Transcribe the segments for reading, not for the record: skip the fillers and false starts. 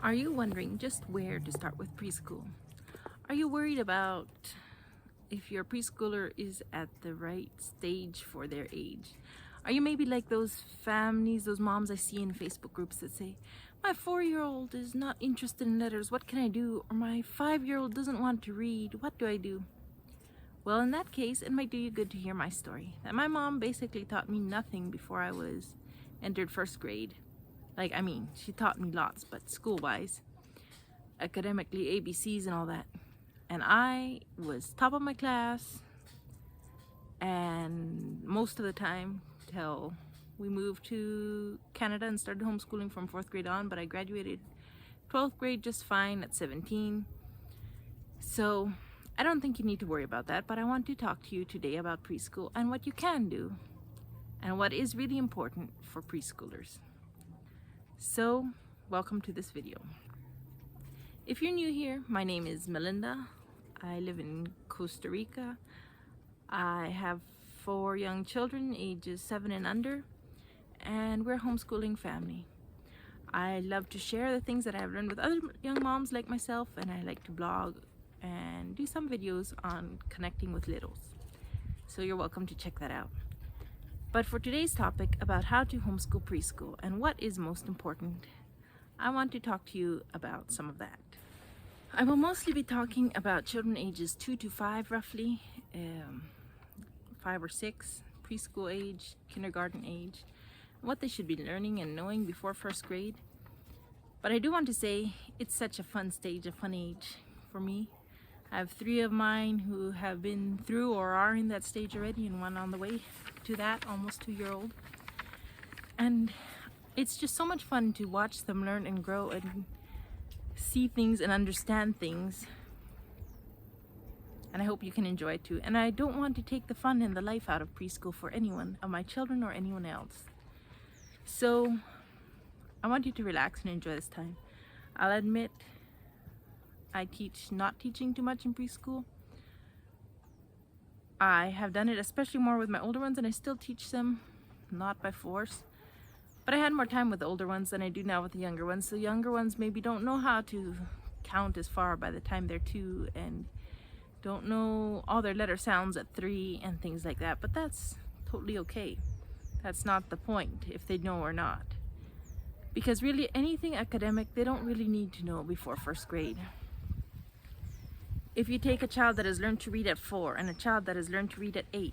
Are you wondering just where to start with preschool? Are you worried about if your preschooler is at the right stage for their age? Are you maybe like those families, those moms I see in Facebook groups that say, my 4-year-old is not interested in letters, what can I do? Or my 5-year-old doesn't want to read, what do I do? Well, in that case, it might do you good to hear my story. That my mom basically taught me nothing before I was entered first grade. She taught me lots, but school-wise, academically, ABCs and all that. And I was top of my class, and most of the time till we moved to Canada and started homeschooling from 4th grade on, but I graduated 12th grade just fine at 17. So I don't think you need to worry about that, but I want to talk to you today about preschool and what you can do and what is really important for preschoolers. So welcome to this video. If you're new here, my name is Melinda. I live in Costa Rica. I have 4 young children, ages 7 and under, and we're a homeschooling family. I love to share the things that I've learned with other young moms like myself, and I like to blog and do some videos on connecting with littles. So you're welcome to check that out. But for today's topic about how to homeschool preschool and what is most important, I want to talk to you about some of that. I will mostly be talking about children ages 2 to 5 roughly, 5 or 6, preschool age, kindergarten age, what they should be learning and knowing before first grade. But I do want to say it's such a fun stage, a fun age for me. I have 3 of mine who have been through or are in that stage already, and 1 on the way to that, almost 2-year-old. And it's just so much fun to watch them learn and grow and see things and understand things. And I hope you can enjoy it too. And I don't want to take the fun and the life out of preschool for anyone of my children or anyone else. So I want you to relax and enjoy this time. I'll admit I teach not teaching too much in preschool. I have done it especially more with my older ones, and I still teach them, not by force. But I had more time with the older ones than I do now with the younger ones. The younger ones maybe don't know how to count as far by the time they're 2, and don't know all their letter sounds at 3 and things like that. But that's totally okay. That's not the point, if they know or not. Because really anything academic, they don't really need to know before first grade. If you take a child that has learned to read at 4 and a child that has learned to read at 8,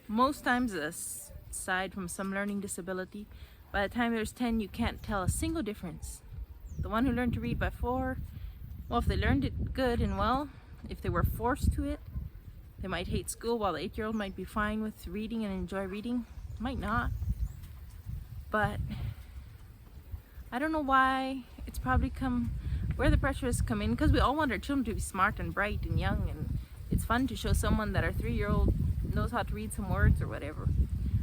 most times, aside from some learning disability, by the time there's 10, you can't tell a single difference. The one who learned to read by 4, well, if they learned it good and well, if they were forced to it, they might hate school, while the 8-year-old might be fine with reading and enjoy reading. Might not. But I don't know why. It's probably where the pressure has come in, because we all want our children to be smart and bright and young, and it's fun to show someone that our 3-year-old knows how to read some words or whatever.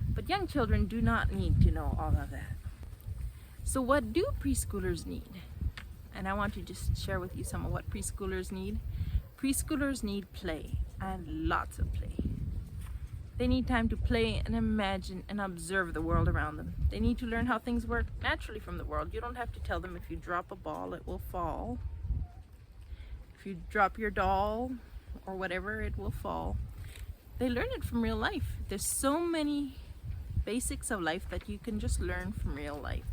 But young children do not need to know all of that. So what do preschoolers need? And I want to just share with you some of what preschoolers need. Preschoolers need play, and lots of play. They need time to play and imagine and observe the world around them. They need to learn how things work naturally from the world. You don't have to tell them if you drop a ball, it will fall. If you drop your doll or whatever, it will fall. They learn it from real life. There's so many basics of life that you can just learn from real life.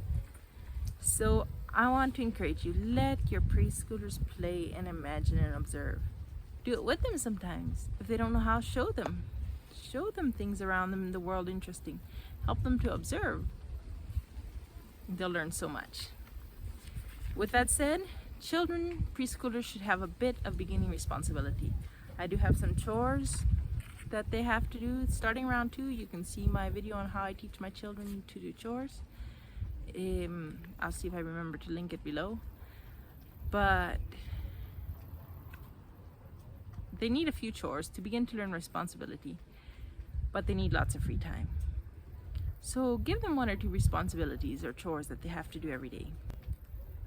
So I want to encourage you, let your preschoolers play and imagine and observe. Do it with them sometimes. If they don't know how, show them. Show them things around them in the world interesting. Help them to observe. They'll learn so much. With that said, children, preschoolers should have a bit of beginning responsibility. I do have some chores that they have to do starting around 2. You can see my video on how I teach my children to do chores. I'll see if I remember to link it below. But they need a few chores to begin to learn responsibility. But they need lots of free time. So give them 1 or 2 responsibilities or chores that they have to do every day.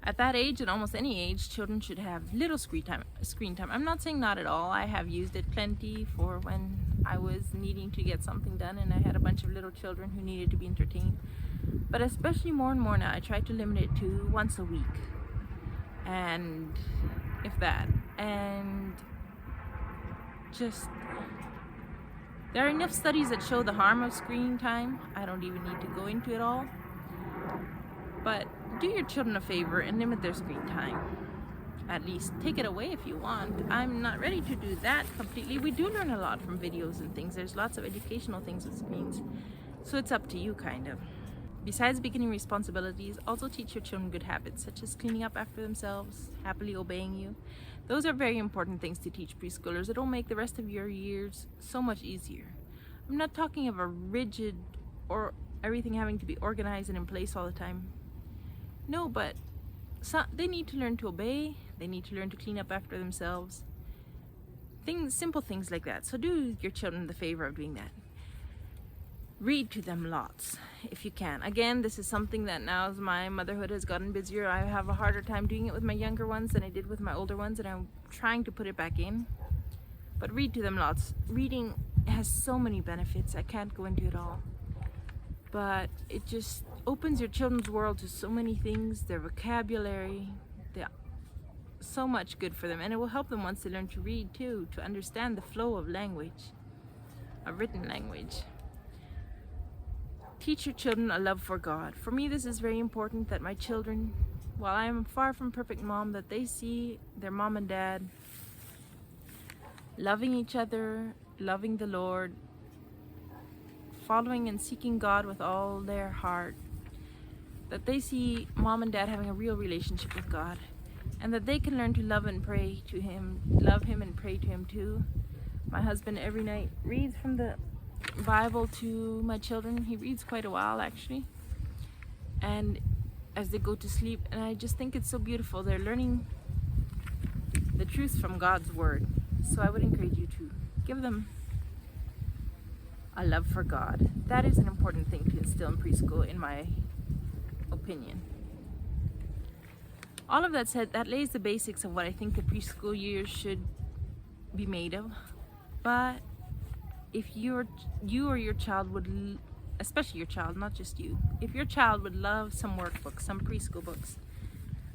At that age, and almost any age, children should have little screen time. I'm not saying not at all. I have used it plenty for when I was needing to get something done and I had a bunch of little children who needed to be entertained. But especially more and more now, I try to limit it to once a week. and if that. And just, there are enough studies that show the harm of screen time. I don't even need to go into it all. But do your children a favor and limit their screen time. At least take it away if you want. I'm not ready to do that completely. We do learn a lot from videos and things. There's lots of educational things with screens. So it's up to you, kind of. Besides beginning responsibilities, also teach your children good habits, such as cleaning up after themselves, happily obeying you. Those are very important things to teach preschoolers. It'll make the rest of your years so much easier. I'm not talking of a rigid or everything having to be organized and in place all the time. No, but they need to learn to obey. They need to learn to clean up after themselves. Simple things like that. So do your children the favor of doing that. Read to them lots if you can. Again, this is something that now as my motherhood has gotten busier, I have a harder time doing it with my younger ones than I did with my older ones, and I'm trying to put it back in. But read to them lots. Reading has so many benefits. I can't go into it all. But it just opens your children's world to so many things, their vocabulary, so much good for them. And it will help them once they learn to read too, to understand the flow of language, of written language. Teach your children a love for God. For me, this is very important that my children, while I am far from perfect mom, that they see their mom and dad loving each other, loving the Lord, following and seeking God with all their heart, that they see mom and dad having a real relationship with God, and that they can learn to love and pray to Him, love Him and pray to Him too. My husband every night reads from the Bible to my children. He reads quite a while actually, and as they go to sleep, and I just think it's so beautiful. They're learning the truth from God's Word. So I would encourage you to give them a love for God. That is an important thing to instill in preschool, in my opinion. All of that said, that lays the basics of what I think the preschool years should be made of. But if you or your child would, especially your child, not just you, if your child would love some workbooks, some preschool books,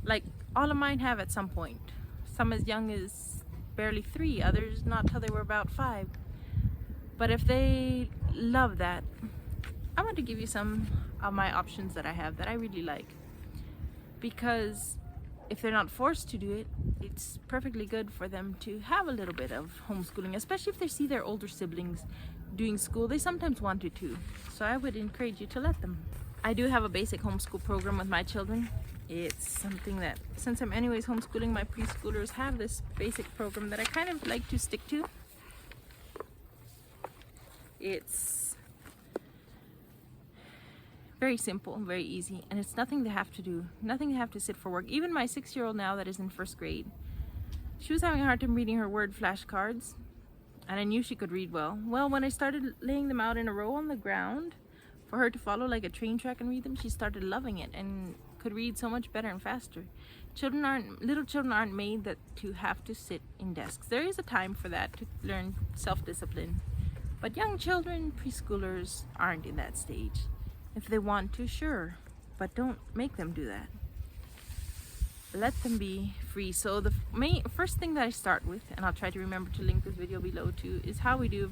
like all of mine have at some point, some as young as barely 3, others not till they were about 5. But if they love that, I want to give you some of my options that I have that I really like. Because if they're not forced to do it, it's perfectly good for them to have a little bit of homeschooling, especially if they see their older siblings doing school. They sometimes want to too. So I would encourage you to let them. I do have a basic homeschool program with my children. It's something that, since I'm anyways homeschooling, my preschoolers have this basic program that I kind of like to stick to. It's very simple, very easy, and it's nothing they have to do, nothing they have to sit for work. Even my 6-year-old now that is in 1st grade, she was having a hard time reading her word flashcards, and I knew she could read well. Well, when I started laying them out in a row on the ground for her to follow like a train track and read them, she started loving it and could read so much better and faster. Little children aren't made to have to sit in desks. There is a time for that, to learn self-discipline. But young children, preschoolers, aren't in that stage. If they want to, sure, but don't make them do that. Let them be free. So the first thing that I start with, and I'll try to remember to link this video below too, is how we do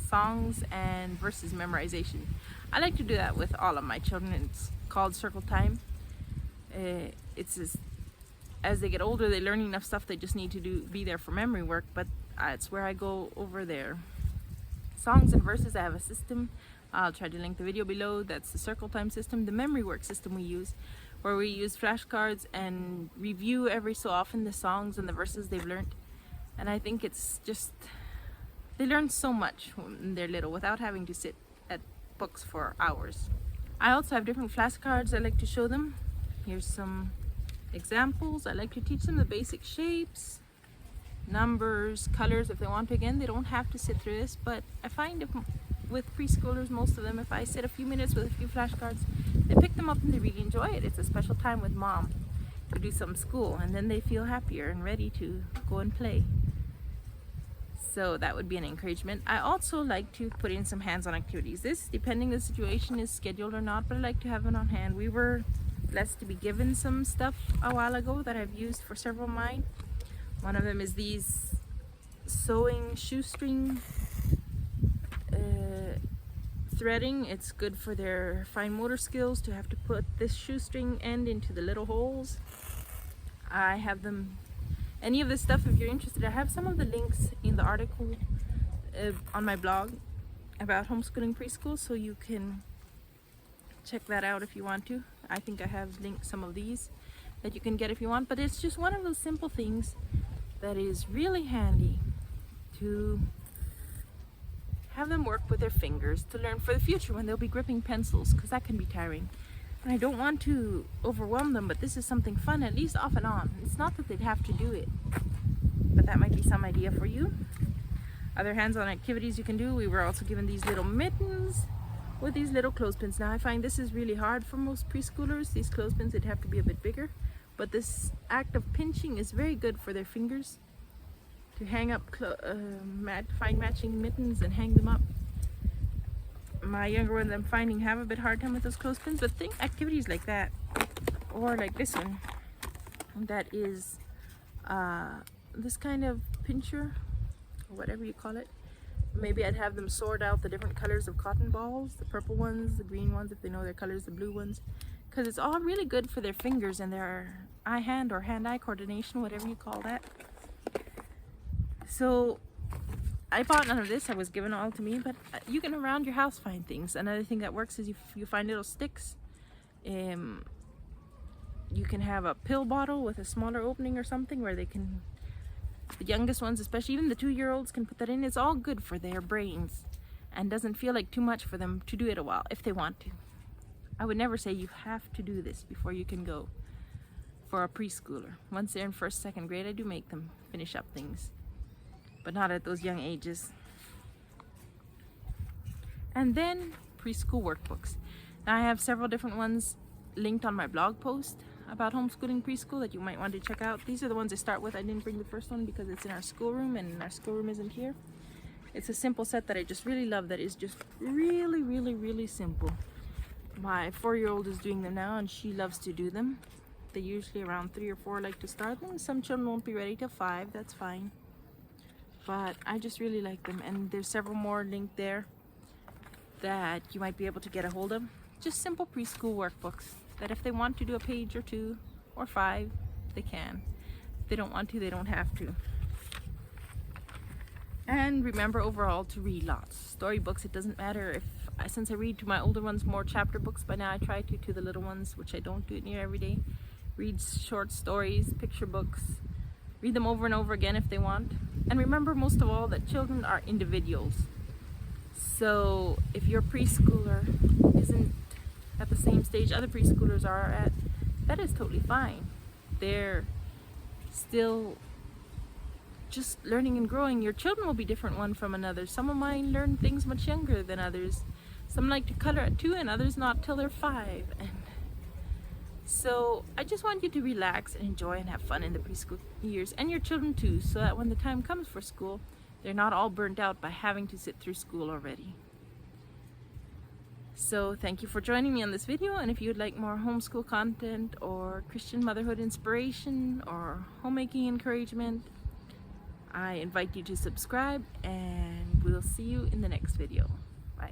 songs and verses memorization. I like to do that with all of my children. It's called circle time. As they get older, they learn enough stuff, they just need to be there for memory work, but it's where I go over their songs and verses. I have a system. I'll try to link the video below. That's the circle time system. The memory work system we use, where we use flashcards and review every so often the songs and the verses they've learned. And I think it's just, they learn so much when they're little without having to sit at books for hours. I also have different flashcards I like to show them. Here's some examples. I like to teach them the basic shapes, numbers, colors if they want to. Again, they don't have to sit through this, but I find with preschoolers, most of them, if I sit a few minutes with a few flashcards, they pick them up and they really enjoy it. It's a special time with mom to do some school, and then they feel happier and ready to go and play. So that would be an encouragement. I also like to put in some hands-on activities. This, depending the situation is scheduled or not, but I like to have it on hand. We were blessed to be given some stuff a while ago that I've used for several of mine. One of them is these sewing shoestring threading. It's good for their fine motor skills to have to put this shoestring end into the little holes. I have them, any of this stuff, if you're interested, I have some of the links in the article on my blog about homeschooling preschool, so you can check that out if you want to. I think I have linked some of these that you can get if you want, but it's just one of those simple things that is really handy to have them work with their fingers to learn for the future when they'll be gripping pencils, because that can be tiring. And I don't want to overwhelm them, but this is something fun, at least off and on. It's not that they'd have to do it, but that might be some idea for you. Other hands-on activities you can do. We were also given these little mittens with these little clothespins. Now I find this is really hard for most preschoolers. These clothespins, they'd have to be a bit bigger, but this act of pinching is very good for their fingers to hang up find matching mittens and hang them up. My younger ones, I'm finding, have a bit hard time with those clothespins, but think activities like that, or like this one that is this kind of pincher, or whatever you call it. Maybe I'd have them sort out the different colors of cotton balls, the purple ones, the green ones if they know their colors, the blue ones, because it's all really good for their fingers and their eye-hand or hand-eye coordination, whatever you call that. So I bought none of this, I was given all to me, but you can around your house find things. Another thing that works is you find little sticks. You can have a pill bottle with a smaller opening or something where they can, the youngest ones especially, even the 2-year-olds can put that in. It's all good for their brains and doesn't feel like too much for them to do it a while if they want to. I would never say you have to do this before you can go for a preschooler. Once they're in 1st, 2nd grade, I do make them finish up things, but not at those young ages. And then preschool workbooks. Now I have several different ones linked on my blog post about homeschooling preschool that you might want to check out. These are the ones I start with. I didn't bring the first one because it's in our schoolroom and our schoolroom isn't here. It's a simple set that I just really love, that is just really, really, really simple. My 4-year-old is doing them now and she loves to do them. They usually around 3 or 4 like to start them. Some children won't be ready till 5, that's fine. But I just really like them, and there's several more linked there that you might be able to get a hold of. Just simple preschool workbooks that if they want to do a page or 2 or 5, they can. If they don't want to, they don't have to. And remember overall to read lots. Storybooks, it doesn't matter if, since I read to my older ones more chapter books by now, I try to the little ones, which I don't do it near every day. Read short stories, picture books, read them over and over again if they want. And remember most of all that children are individuals. So if your preschooler isn't at the same stage other preschoolers are at, that is totally fine. They're still just learning and growing. Your children will be different one from another. Some of mine learn things much younger than others. Some like to color at 2 and others not till they're 5. And so I just want you to relax and enjoy and have fun in the preschool years, and your children too, so that when the time comes for school, they're not all burnt out by having to sit through school already. So thank you for joining me on this video, and if you'd like more homeschool content or Christian motherhood inspiration or homemaking encouragement, I invite you to subscribe, and we'll see you in the next video. Bye.